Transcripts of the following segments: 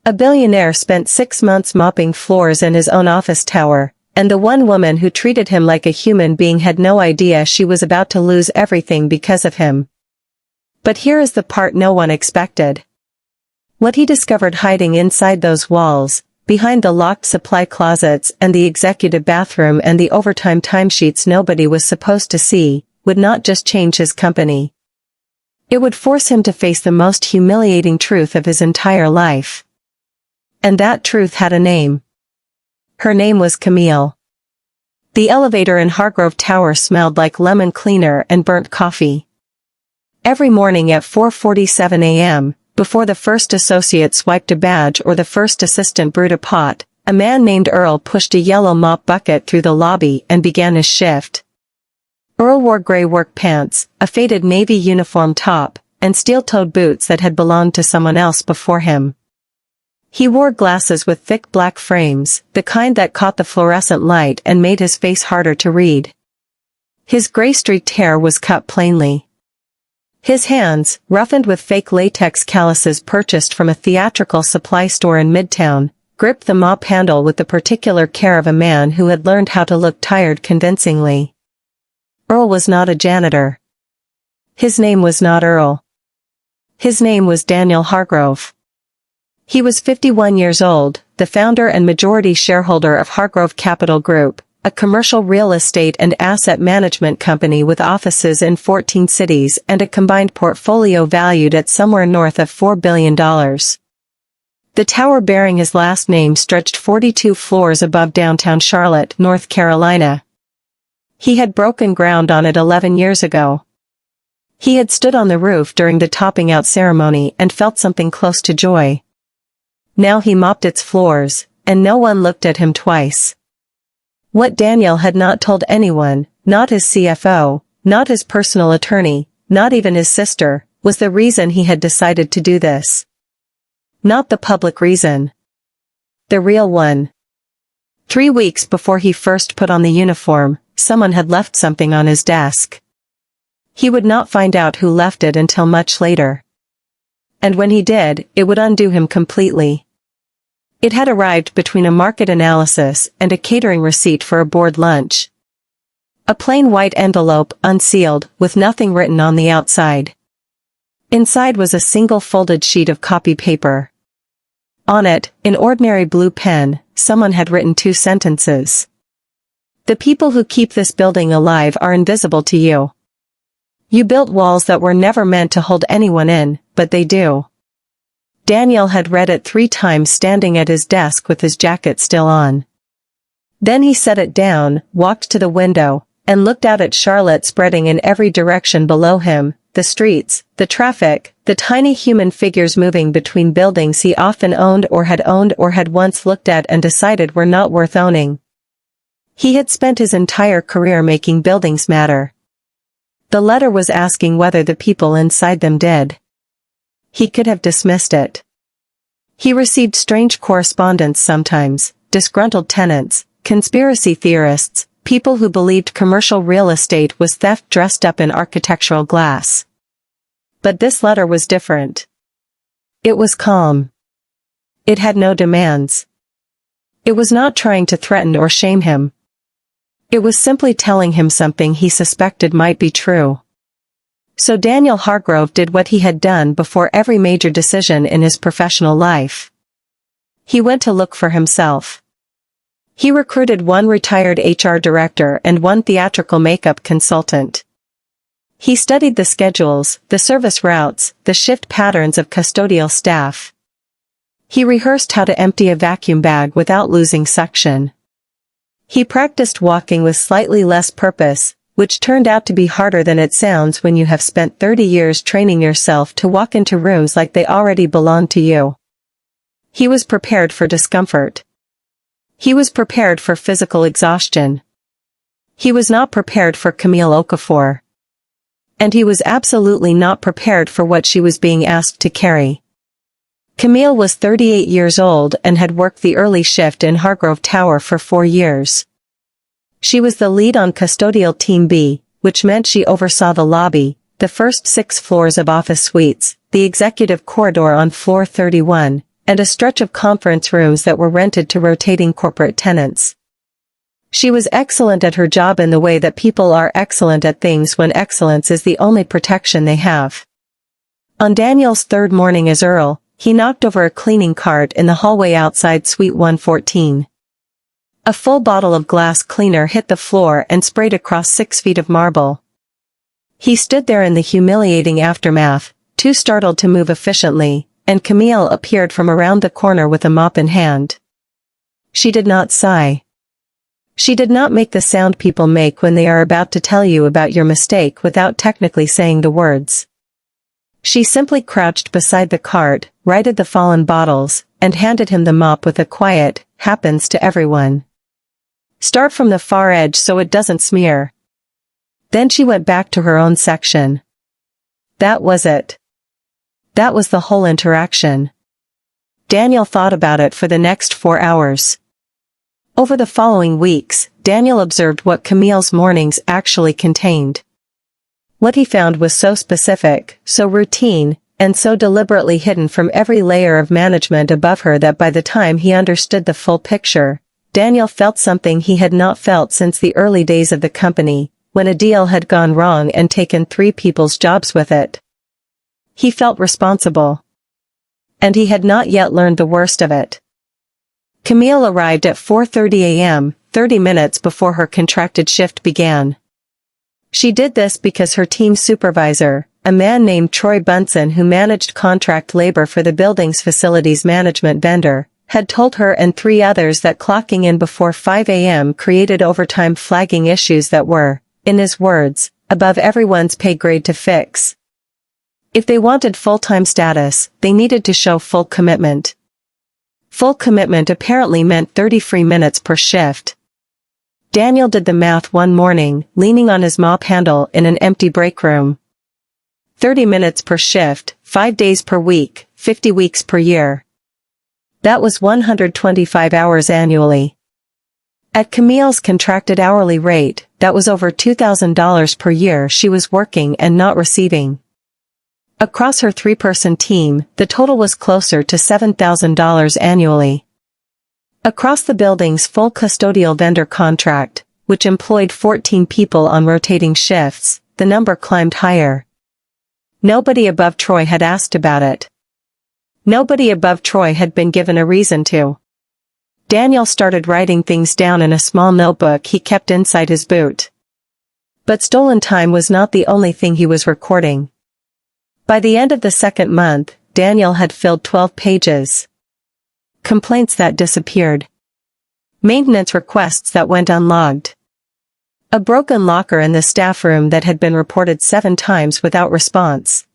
A billionaire spent 6 months mopping floors in his own office tower, and the one woman who treated him like a human being had no idea she was about to lose everything because of him. But here is the part no one expected. What he discovered hiding inside those walls, behind the locked supply closets and the executive bathroom and the overtime timesheets nobody was supposed to see, would not just change his company. It would force him to face the most humiliating truth of his entire life. And that truth had a name. Her name was Camille. The elevator in Hargrove Tower smelled like lemon cleaner and burnt coffee. Every morning at 4:47 a.m., before the first associate swiped a badge or the first assistant brewed a pot, a man named Earl pushed a yellow mop bucket through the lobby and began his shift. Earl wore gray work pants, a faded navy uniform top, and steel-toed boots that had belonged to someone else before him. He wore glasses with thick black frames, the kind that caught the fluorescent light and made his face harder to read. His gray-streaked hair was cut plainly. His hands, roughened with fake latex calluses purchased from a theatrical supply store in Midtown, gripped the mop handle with the particular care of a man who had learned how to look tired convincingly. Earl was not a janitor. His name was not Earl. His name was Daniel Hargrove. He was 51 years old, the founder and majority shareholder of Hargrove Capital Group, a commercial real estate and asset management company with offices in 14 cities and a combined portfolio valued at somewhere north of $4 billion. The tower bearing his last name stretched 42 floors above downtown Charlotte, North Carolina. He had broken ground on it 11 years ago. He had stood on the roof during the topping out ceremony and felt something close to joy. Now he mopped its floors, and no one looked at him twice. What Daniel had not told anyone, not his CFO, not his personal attorney, not even his sister, was the reason he had decided to do this. Not the public reason. The real one. 3 weeks before he first put on the uniform, someone had left something on his desk. He would not find out who left it until much later. And when he did, it would undo him completely. It had arrived between a market analysis and a catering receipt for a board lunch. A plain white envelope, unsealed, with nothing written on the outside. Inside was a single folded sheet of copy paper. On it, in ordinary blue pen, someone had written 2 sentences. The people who keep this building alive are invisible to you. You built walls that were never meant to hold anyone in, but they do. Daniel had read it 3 times standing at his desk with his jacket still on. Then he set it down, walked to the window, and looked out at Charlotte spreading in every direction below him, the streets, the traffic, the tiny human figures moving between buildings he often owned or had once looked at and decided were not worth owning. He had spent his entire career making buildings matter. The letter was asking whether the people inside them did. He could have dismissed it. He received strange correspondence sometimes, disgruntled tenants, conspiracy theorists, people who believed commercial real estate was theft dressed up in architectural glass. But this letter was different. It was calm. It had no demands. It was not trying to threaten or shame him. It was simply telling him something he suspected might be true. So Daniel Hargrove did what he had done before every major decision in his professional life. He went to look for himself. He recruited 1 retired HR director and 1 theatrical makeup consultant. He studied the schedules, the service routes, the shift patterns of custodial staff. He rehearsed how to empty a vacuum bag without losing suction. He practiced walking with slightly less purpose, which turned out to be harder than it sounds when you have spent 30 years training yourself to walk into rooms like they already belong to you. He was prepared for discomfort. He was prepared for physical exhaustion. He was not prepared for Camille Okafor. And he was absolutely not prepared for what she was being asked to carry. Camille was 38 years old and had worked the early shift in Hargrove Tower for 4 years. She was the lead on custodial Team B, which meant she oversaw the lobby, the first 6 floors of office suites, the executive corridor on floor 31, and a stretch of conference rooms that were rented to rotating corporate tenants. She was excellent at her job in the way that people are excellent at things when excellence is the only protection they have. On Daniel's third morning as Earl, he knocked over a cleaning cart in the hallway outside Suite 114. A full bottle of glass cleaner hit the floor and sprayed across 6 feet of marble. He stood there in the humiliating aftermath, too startled to move efficiently, and Camille appeared from around the corner with a mop in hand. She did not sigh. She did not make the sound people make when they are about to tell you about your mistake without technically saying the words. She simply crouched beside the cart, righted the fallen bottles, and handed him the mop with a quiet, "Happens to everyone. Start from the far edge so it doesn't smear." Then she went back to her own section. That was it. That was the whole interaction. Daniel thought about it for the next 4 hours. Over the following weeks, Daniel observed what Camille's mornings actually contained. What he found was so specific, so routine, and so deliberately hidden from every layer of management above her that by the time he understood the full picture, Daniel felt something he had not felt since the early days of the company, when a deal had gone wrong and taken 3 people's jobs with it. He felt responsible. And he had not yet learned the worst of it. Camille arrived at 4:30 a.m., 30 minutes before her contracted shift began. She did this because her team supervisor, a man named Troy Bunsen who managed contract labor for the building's facilities management vendor, had told her and 3 others that clocking in before 5 a.m. created overtime flagging issues that were, in his words, above everyone's pay grade to fix. If they wanted full-time status, they needed to show full commitment. Full commitment apparently meant 30 free minutes per shift. Daniel did the math one morning, leaning on his mop handle in an empty break room. 30 minutes per shift, 5 days per week, 50 weeks per year. That was 125 hours annually. At Camille's contracted hourly rate, that was over $2,000 per year she was working and not receiving. Across her 3-person team, the total was closer to $7,000 annually. Across the building's full custodial vendor contract, which employed 14 people on rotating shifts, the number climbed higher. Nobody above Troy had asked about it. Nobody above Troy had been given a reason to. Daniel started writing things down in a small notebook he kept inside his boot. But stolen time was not the only thing he was recording. By the end of the second month, Daniel had filled 12 pages. Complaints that disappeared. Maintenance requests that went unlogged. A broken locker in the staff room that had been reported 7 times without response.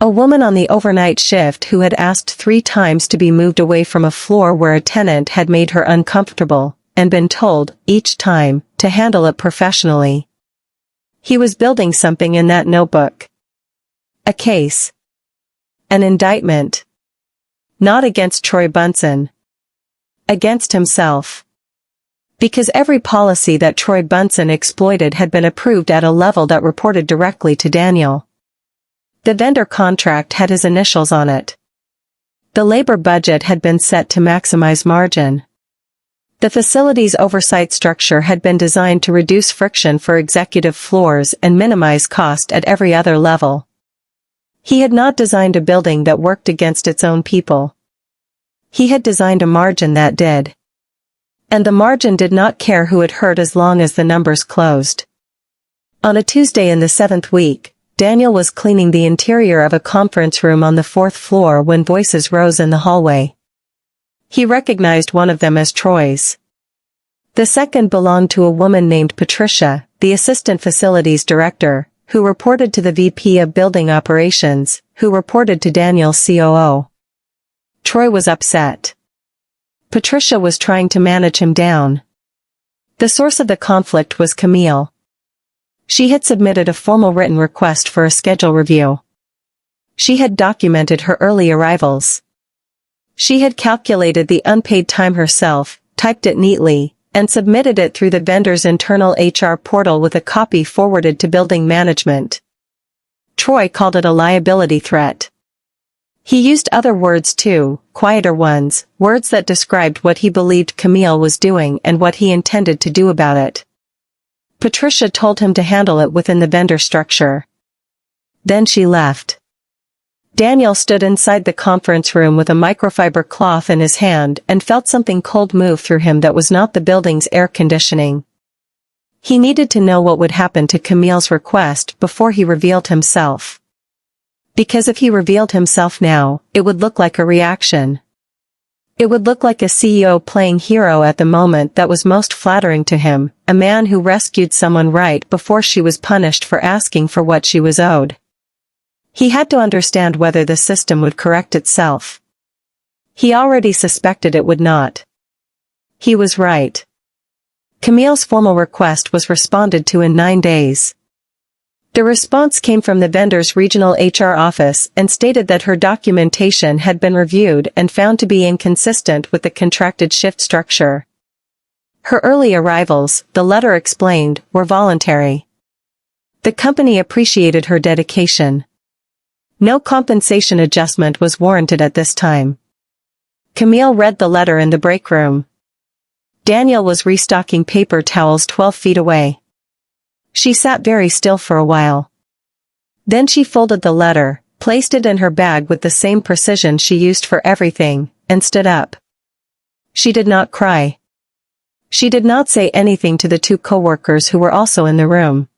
A woman on the overnight shift who had asked 3 times to be moved away from a floor where a tenant had made her uncomfortable, and been told, each time, to handle it professionally. He was building something in that notebook. A case. An indictment. Not against Troy Bunsen. Against himself. Because every policy that Troy Bunsen exploited had been approved at a level that reported directly to Daniel. The vendor contract had his initials on it. The labor budget had been set to maximize margin. The facility's oversight structure had been designed to reduce friction for executive floors and minimize cost at every other level. He had not designed a building that worked against its own people. He had designed a margin that did. And the margin did not care who it hurt as long as the numbers closed. On a Tuesday in the 7th week, Daniel was cleaning the interior of a conference room on the 4th floor when voices rose in the hallway. He recognized one of them as Troy's. The second belonged to a woman named Patricia, the assistant facilities director, who reported to the VP of Building Operations, who reported to Daniel's COO. Troy was upset. Patricia was trying to manage him down. The source of the conflict was Camille. She had submitted a formal written request for a schedule review. She had documented her early arrivals. She had calculated the unpaid time herself, typed it neatly, and submitted it through the vendor's internal HR portal with a copy forwarded to building management. Troy called it a liability threat. He used other words too, quieter ones, words that described what he believed Camille was doing and what he intended to do about it. Patricia told him to handle it within the vendor structure. Then she left. Daniel stood inside the conference room with a microfiber cloth in his hand and felt something cold move through him that was not the building's air conditioning. He needed to know what would happen to Camille's request before he revealed himself. Because if he revealed himself now, it would look like a reaction. It would look like a CEO playing hero at the moment that was most flattering to him, a man who rescued someone right before she was punished for asking for what she was owed. He had to understand whether the system would correct itself. He already suspected it would not. He was right. Camille's formal request was responded to in 9 days. The response came from the vendor's regional HR office and stated that her documentation had been reviewed and found to be inconsistent with the contracted shift structure. Her early arrivals, the letter explained, were voluntary. The company appreciated her dedication. No compensation adjustment was warranted at this time. Camille read the letter in the break room. Daniel was restocking paper towels 12 feet away. She sat very still for a while. Then she folded the letter, placed it in her bag with the same precision she used for everything, and stood up. She did not cry. She did not say anything to the 2 coworkers who were also in the room.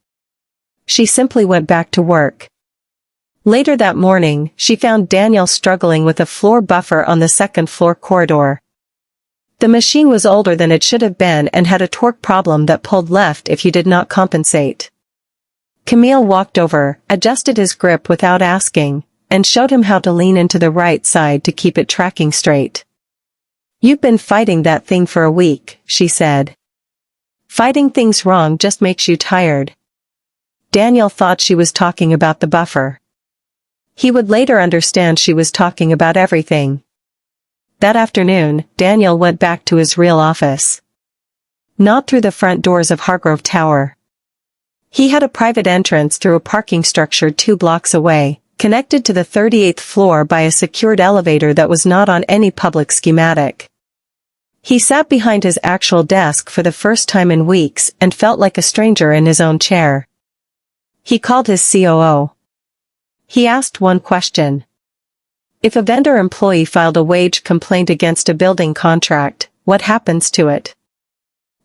She simply went back to work. Later that morning, she found Daniel struggling with a floor buffer on the second-floor corridor. The machine was older than it should have been and had a torque problem that pulled left if you did not compensate. Camille walked over, adjusted his grip without asking, and showed him how to lean into the right side to keep it tracking straight. "You've been fighting that thing for a week," she said. "Fighting things wrong just makes you tired." Daniel thought she was talking about the buffer. He would later understand she was talking about everything. That afternoon, Daniel went back to his real office. Not through the front doors of Hargrove Tower. He had a private entrance through a parking structure 2 blocks away, connected to the 38th floor by a secured elevator that was not on any public schematic. He sat behind his actual desk for the first time in weeks and felt like a stranger in his own chair. He called his COO. He asked one question. If a vendor employee filed a wage complaint against a building contract, what happens to it?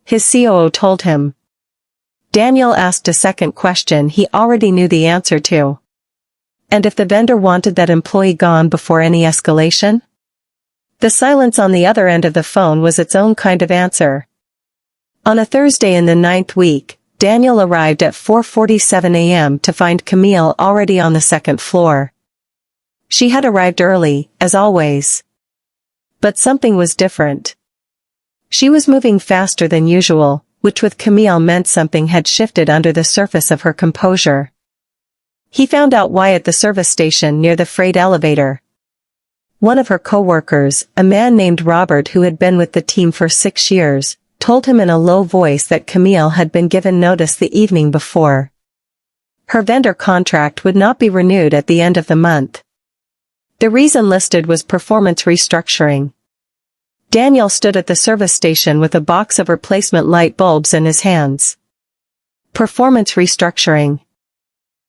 His COO told him. Daniel asked a second question he already knew the answer to. And if the vendor wanted that employee gone before any escalation? The silence on the other end of the phone was its own kind of answer. On a Thursday in the 9th week, Daniel arrived at 4:47 a.m. to find Camille already on the second floor. She had arrived early, as always. But something was different. She was moving faster than usual, which with Camille meant something had shifted under the surface of her composure. He found out why at the service station near the freight elevator. One of her coworkers, a man named Robert who had been with the team for 6 years, told him in a low voice that Camille had been given notice the evening before. Her vendor contract would not be renewed at the end of the month. The reason listed was performance restructuring. Daniel stood at the service station with a box of replacement light bulbs in his hands. Performance restructuring.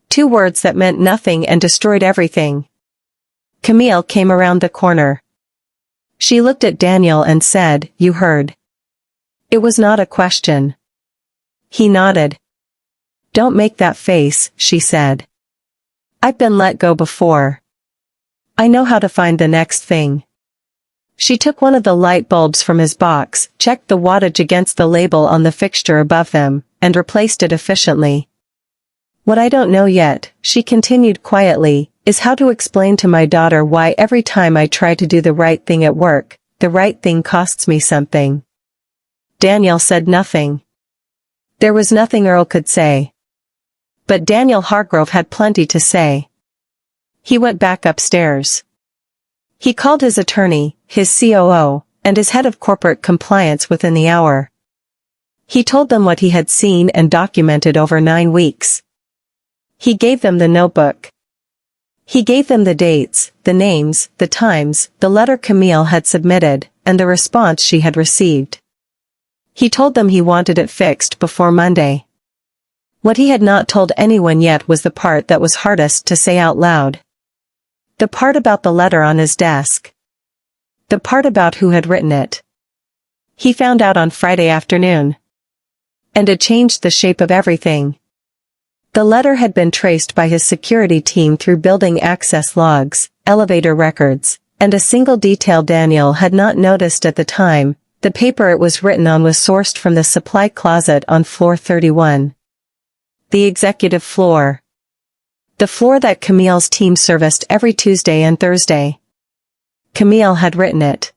2 words that meant nothing and destroyed everything. Camille came around the corner. She looked at Daniel and said, "You heard." It was not a question. He nodded. "Don't make that face," she said. "I've been let go before. I know how to find the next thing." She took one of the light bulbs from his box, checked the wattage against the label on the fixture above them, and replaced it efficiently. "What I don't know yet," she continued quietly, "is how to explain to my daughter why every time I try to do the right thing at work, the right thing costs me something." Daniel said nothing. There was nothing Earl could say. But Daniel Hargrove had plenty to say. He went back upstairs. He called his attorney, his COO, and his head of corporate compliance within the hour. He told them what he had seen and documented over 9 weeks. He gave them the notebook. He gave them the dates, the names, the times, the letter Camille had submitted, and the response she had received. He told them he wanted it fixed before Monday. What he had not told anyone yet was the part that was hardest to say out loud. The part about the letter on his desk. The part about who had written it. He found out on Friday afternoon. And it changed the shape of everything. The letter had been traced by his security team through building access logs, elevator records, and a single detail Daniel had not noticed at the time. The paper it was written on was sourced from the supply closet on floor 31. The executive floor. The floor that Camille's team serviced every Tuesday and Thursday. Camille had written it.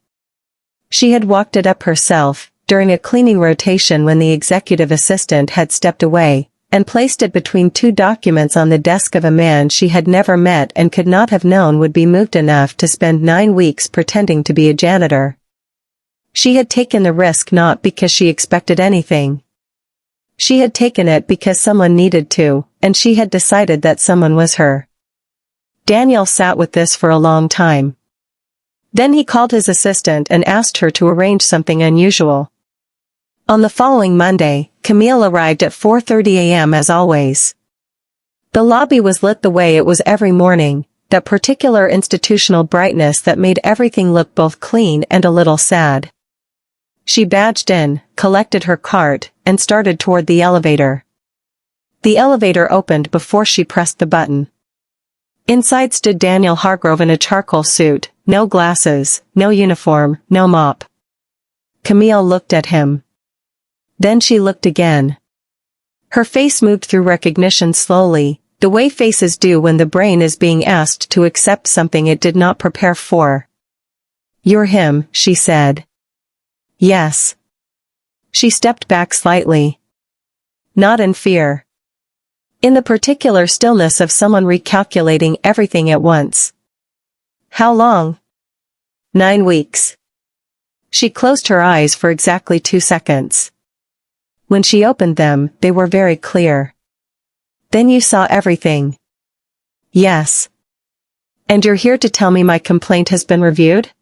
She had walked it up herself, during a cleaning rotation when the executive assistant had stepped away, and placed it between two documents on the desk of a man she had never met and could not have known would be moved enough to spend 9 weeks pretending to be a janitor. She had taken the risk not because she expected anything. She had taken it because someone needed to, and she had decided that someone was her. Daniel sat with this for a long time. Then he called his assistant and asked her to arrange something unusual. On the following Monday, Camille arrived at 4:30 a.m. as always. The lobby was lit the way it was every morning, that particular institutional brightness that made everything look both clean and a little sad. She badged in, collected her cart, and started toward the elevator. The elevator opened before she pressed the button. Inside stood Daniel Hargrove in a charcoal suit, no glasses, no uniform, no mop. Camille looked at him. Then she looked again. Her face moved through recognition slowly, the way faces do when the brain is being asked to accept something it did not prepare for. "You're him," she said. "Yes." She stepped back slightly. Not in fear. In the particular stillness of someone recalculating everything at once. "How long?" 9 weeks. She closed her eyes for exactly 2 seconds. When she opened them, they were very clear. "Then you saw everything?" "Yes." "And you're here to tell me my complaint has been reviewed?"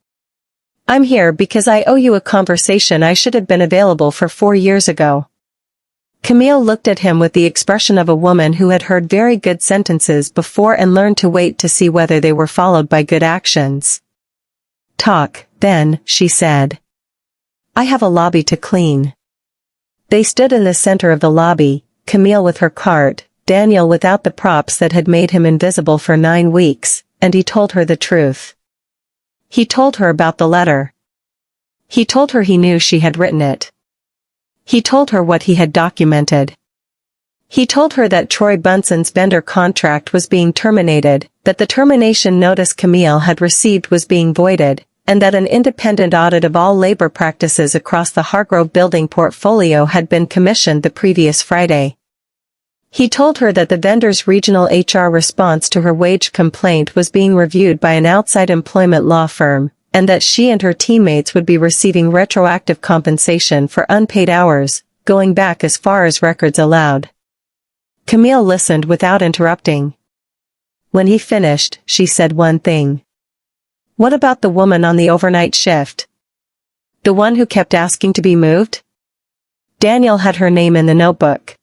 "I'm here because I owe you a conversation I should have been available for 4 years ago." Camille looked at him with the expression of a woman who had heard very good sentences before and learned to wait to see whether they were followed by good actions. "Talk, then," she said. "I have a lobby to clean." They stood in the center of the lobby, Camille with her cart, Daniel without the props that had made him invisible for 9 weeks, and he told her the truth. He told her about the letter. He told her he knew she had written it. He told her what he had documented. He told her that Troy Bunson's vendor contract was being terminated, that the termination notice Camille had received was being voided, and that an independent audit of all labor practices across the Hargrove building portfolio had been commissioned the previous Friday. He told her that the vendor's regional HR response to her wage complaint was being reviewed by an outside employment law firm, and that she and her teammates would be receiving retroactive compensation for unpaid hours, going back as far as records allowed. Camille listened without interrupting. When he finished, she said one thing. "What about the woman on the overnight shift? The one who kept asking to be moved?" Daniel had her name in the notebook.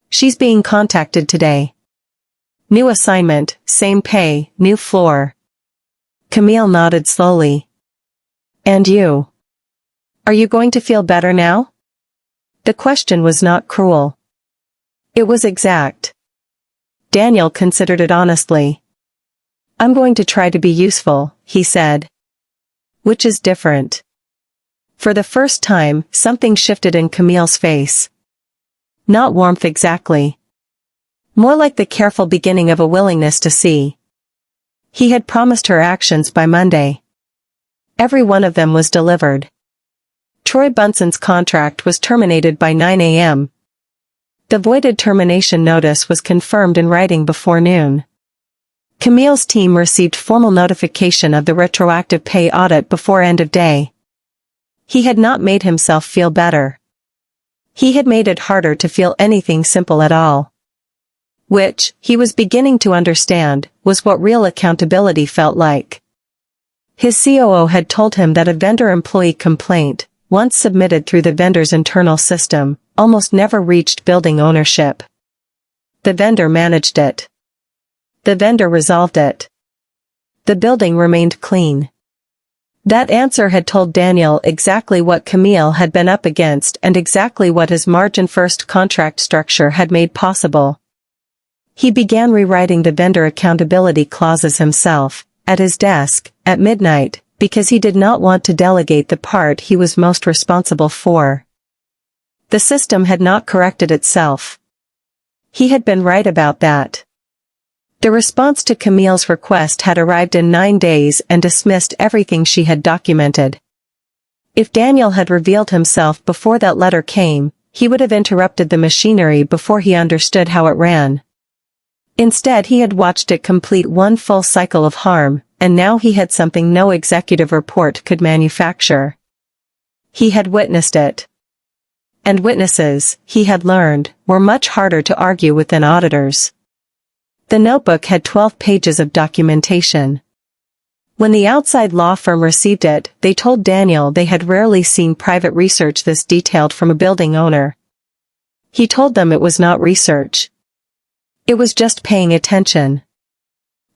"She's being contacted today. New assignment, same pay, new floor." Camille nodded slowly. "And you? Are you going to feel better now?" The question was not cruel. It was exact. Daniel considered it honestly. "I'm going to try to be useful," he said. "Which is different." For the first time, something shifted in Camille's face. Not warmth exactly. More like the careful beginning of a willingness to see. He had promised her actions by Monday. Every one of them was delivered. Troy Bunson's contract was terminated by 9 a.m. The voided termination notice was confirmed in writing before noon. Camille's team received formal notification of the retroactive pay audit before end of day. He had not made himself feel better. He had made it harder to feel anything simple at all. which, he was beginning to understand, was what real accountability felt like. His COO had told him that a vendor employee complaint, once submitted through the vendor's internal system, almost never reached building ownership. The vendor managed it. The vendor resolved it. The building remained clean. That answer had told Daniel exactly what Camille had been up against and exactly what his margin-first contract structure had made possible. He began rewriting the vendor accountability clauses himself, at his desk, at midnight, because he did not want to delegate the part he was most responsible for. The system had not corrected itself. He had been right about that. The response to Camille's request had arrived in 9 days and dismissed everything she had documented. If Daniel had revealed himself before that letter came, he would have interrupted the machinery before he understood how it ran. Instead, he had watched it complete one full cycle of harm, and now he had something no executive report could manufacture. He had witnessed it. And witnesses, he had learned, were much harder to argue with than auditors. The notebook had 12 pages of documentation. When the outside law firm received it, they told Daniel they had rarely seen private research this detailed from a building owner. He told them it was not research. It was just paying attention.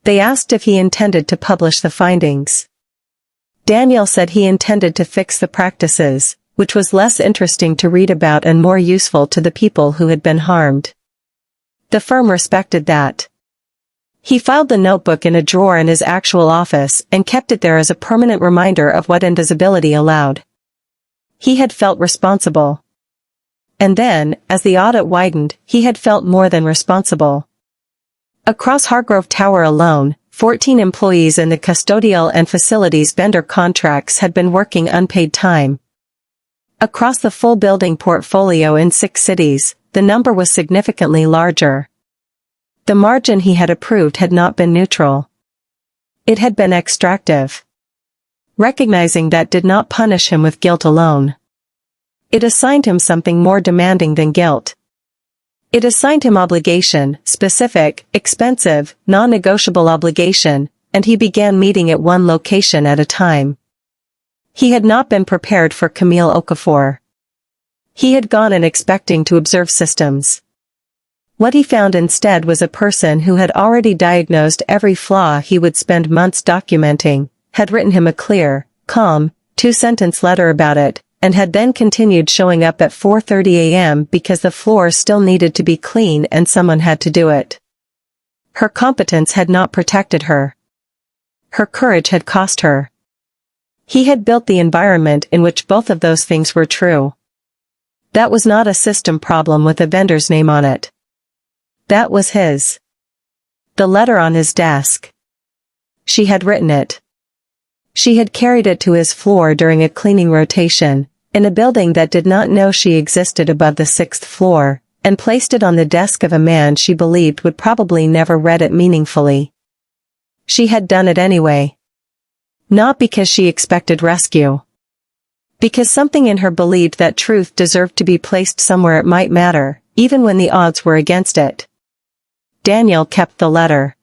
They asked if he intended to publish the findings. Daniel said he intended to fix the practices, which was less interesting to read about and more useful to the people who had been harmed. The firm respected that. He filed the notebook in a drawer in his actual office and kept it there as a permanent reminder of what invisibility allowed. He had felt responsible. And then, as the audit widened, he had felt more than responsible. Across Hargrove Tower alone, 14 employees in the custodial and facilities vendor contracts had been working unpaid time. Across the full building portfolio in 6 cities, the number was significantly larger. The margin he had approved had not been neutral. It had been extractive. Recognizing that did not punish him with guilt alone. It assigned him something more demanding than guilt. It assigned him obligation, specific, expensive, non-negotiable obligation, and he began meeting at one location at a time. He had not been prepared for Camille Okafor. He had gone in expecting to observe systems. What he found instead was a person who had already diagnosed every flaw he would spend months documenting, had written him a clear, calm, 2-sentence letter about it, and had then continued showing up at 4:30 a.m. because the floors still needed to be clean and someone had to do it. Her competence had not protected her. Her courage had cost her. He had built the environment in which both of those things were true. That was not a system problem with a vendor's name on it. That was his. The letter on his desk. She had written it. She had carried it to his floor during a cleaning rotation, in a building that did not know she existed above the 6th floor, and placed it on the desk of a man she believed would probably never read it meaningfully. She had done it anyway. Not because she expected rescue. Because something in her believed that truth deserved to be placed somewhere it might matter, even when the odds were against it. Daniel kept the letter.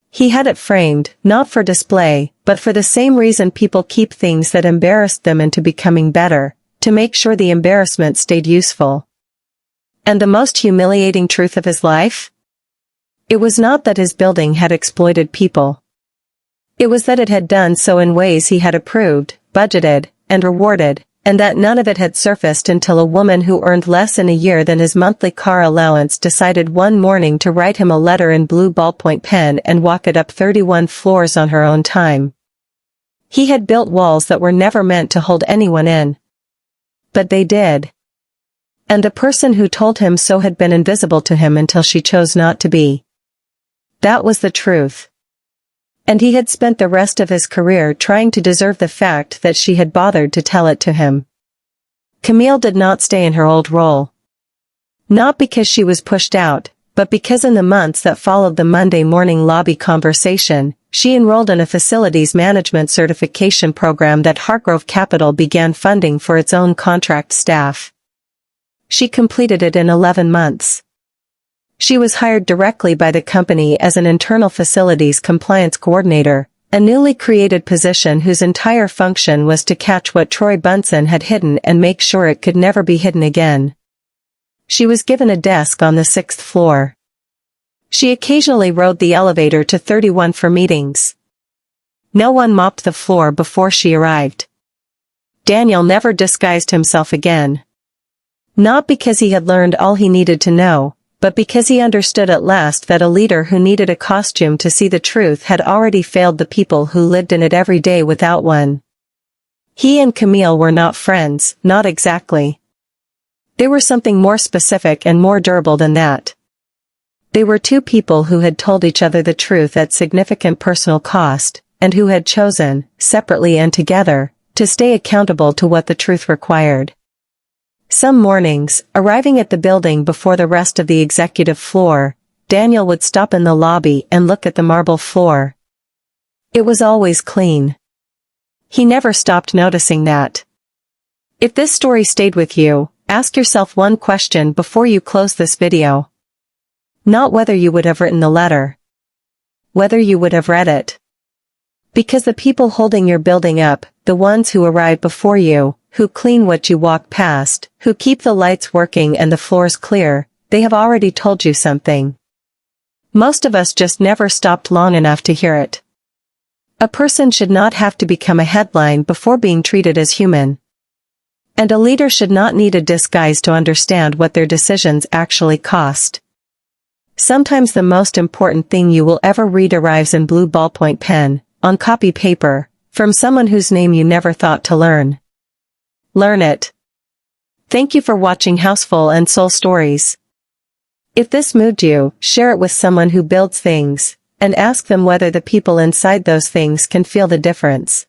He had it framed, not for display, but for the same reason people keep things that embarrassed them into becoming better, to make sure the embarrassment stayed useful. And the most humiliating truth of his life? It was not that his building had exploited people. It was that it had done so in ways he had approved, budgeted, and rewarded, and that none of it had surfaced until a woman who earned less in a year than his monthly car allowance decided one morning to write him a letter in blue ballpoint pen and walk it up 31 floors on her own time. He had built walls that were never meant to hold anyone in. But they did. And the person who told him so had been invisible to him until she chose not to be. That was the truth. And he had spent the rest of his career trying to deserve the fact that she had bothered to tell it to him. Camille did not stay in her old role. Not because she was pushed out, but because in the months that followed the Monday morning lobby conversation, she enrolled in a facilities management certification program that Hargrove Capital began funding for its own contract staff. She completed it in 11 months. She was hired directly by the company as an internal facilities compliance coordinator, a newly created position whose entire function was to catch what Troy Bunsen had hidden and make sure it could never be hidden again. She was given a desk on the 6th floor. She occasionally rode the elevator to 31 for meetings. No one mopped the floor before she arrived. Daniel never disguised himself again. Not because he had learned all he needed to know, but because he understood at last that a leader who needed a costume to see the truth had already failed the people who lived in it every day without one. He and Camille were not friends, not exactly. They were something more specific and more durable than that. They were two people who had told each other the truth at significant personal cost, and who had chosen, separately and together, to stay accountable to what the truth required. Some mornings, arriving at the building before the rest of the executive floor, Daniel would stop in the lobby and look at the marble floor. It was always clean. He never stopped noticing that. If this story stayed with you, ask yourself one question before you close this video. Not whether you would have written the letter. Whether you would have read it. Because the people holding your building up, the ones who arrive before you, who clean what you walk past, who keep the lights working and the floors clear, they have already told you something. Most of us just never stopped long enough to hear it. A person should not have to become a headline before being treated as human. And a leader should not need a disguise to understand what their decisions actually cost. Sometimes the most important thing you will ever read arrives in blue ballpoint pen, on copy paper, from someone whose name you never thought to learn. Learn it. Thank you for watching Houseful and Soul Stories. If this moved you, share it with someone who builds things, and ask them whether the people inside those things can feel the difference.